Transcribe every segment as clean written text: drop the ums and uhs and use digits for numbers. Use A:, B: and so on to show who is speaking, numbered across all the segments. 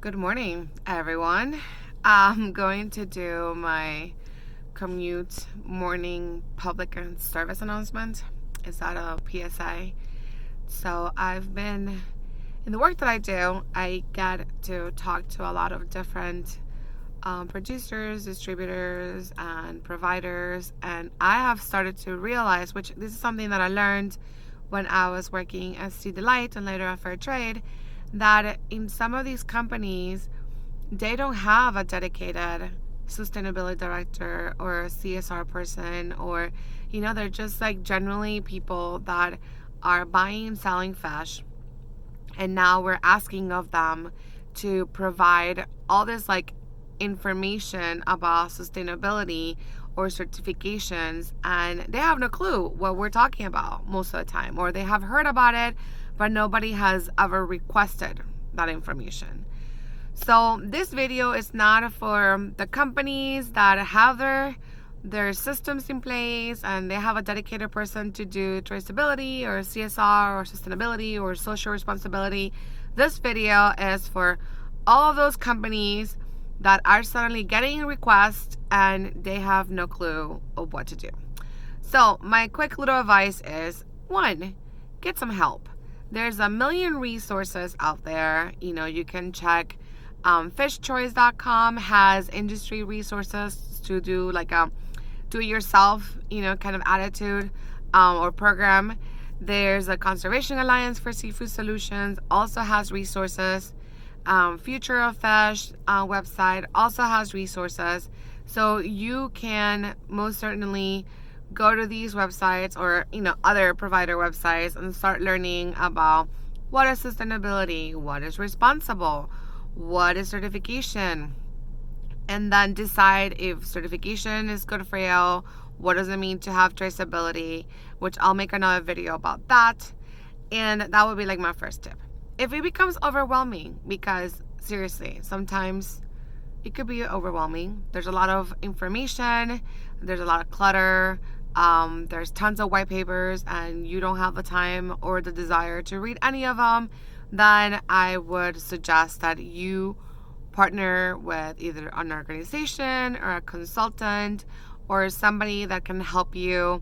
A: Good morning, everyone. I'm going to do my commute morning public service announcement. Is that a PSA? So I've been in the work that I do, I get to talk to a lot of different producers, distributors, and providers. And I have started to realize, which this is something that I learned when I was working at Sea Delight and later at Fair Trade, that in some of these companies, they don't have a dedicated sustainability director or a CSR person, or, they're just like generally people that are buying and selling fish. And now we're asking of them to provide all this like information about sustainability or certifications, and they have no clue what we're talking about most of the time, or they have heard about it, but nobody has ever requested that information. So this video is not for the companies that have their systems in place and they have a dedicated person to do traceability or CSR or sustainability or social responsibility. This video is for all of those companies that are suddenly getting requests and they have no clue of what to do. So my quick little advice is, one, get some help. There's a million resources out there. You can check fishchoice.com has industry resources to do like a do-it-yourself, kind of attitude or program. There's a Conservation Alliance for Seafood Solutions, also has resources. Future of Fish website also has resources. So you can most certainly go to these websites or, other provider websites and start learning about what is sustainability, what is responsible, what is certification, and then decide if certification is good for you. What does it mean to have traceability, which I'll make another video about that. And that would be like my first tip. If it becomes overwhelming, because seriously, sometimes it could be overwhelming. There's a lot of information, there's a lot of clutter, there's tons of white papers, and you don't have the time or the desire to read any of them, then I would suggest that you partner with either an organization or a consultant or somebody that can help you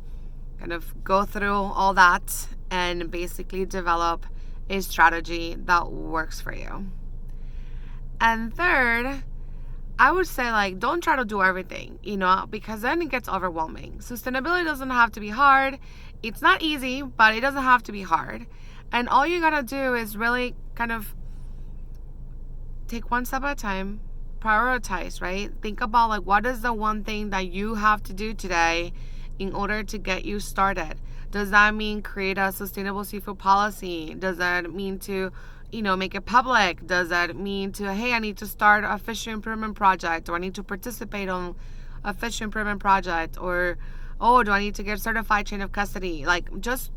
A: kind of go through all that and basically develop a strategy that works for you. And third, I would say don't try to do everything, because then it gets overwhelming. Sustainability doesn't have to be hard. It's not easy, but it doesn't have to be hard. And all you gotta do is really kind of take one step at a time, prioritize, right? Think about what is the one thing that you have to do today in order to get you started. Does that mean create a sustainable seafood policy? Does that mean to, make it public? Does that mean to, hey, I need to start a fish improvement project, or I need to participate on a fish improvement project, or, oh, do I need to get certified chain of custody? Just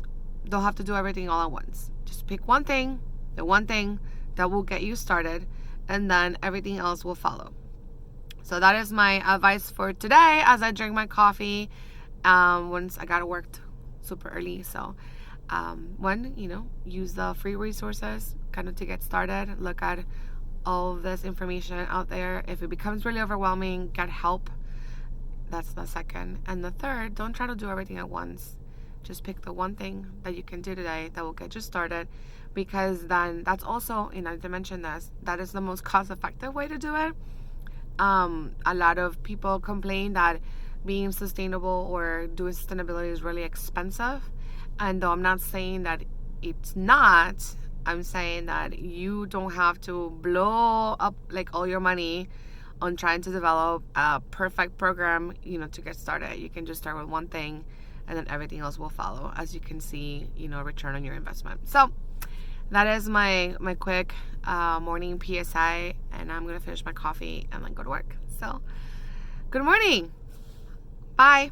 A: don't have to do everything all at once. Just pick one thing, the one thing that will get you started, and then everything else will follow. So that is my advice for today as I drink my coffee once I got to work super early. So use the free resources kind of to get started. Look at all of this information out there. If it becomes really overwhelming, get help. That's the second. And the third, don't try to do everything at once. Just pick the one thing that you can do today that will get you started, because then that's also, to mention this, that is the most cost-effective way to do it. A lot of people complain that being sustainable or doing sustainability is really expensive. And though I'm not saying that it's not, I'm saying that you don't have to blow up all your money on trying to develop a perfect program, to get started. You can just start with one thing and then everything else will follow as you can see, return on your investment. So that is my quick morning PSI, and I'm going to finish my coffee and then go to work. So good morning. Bye.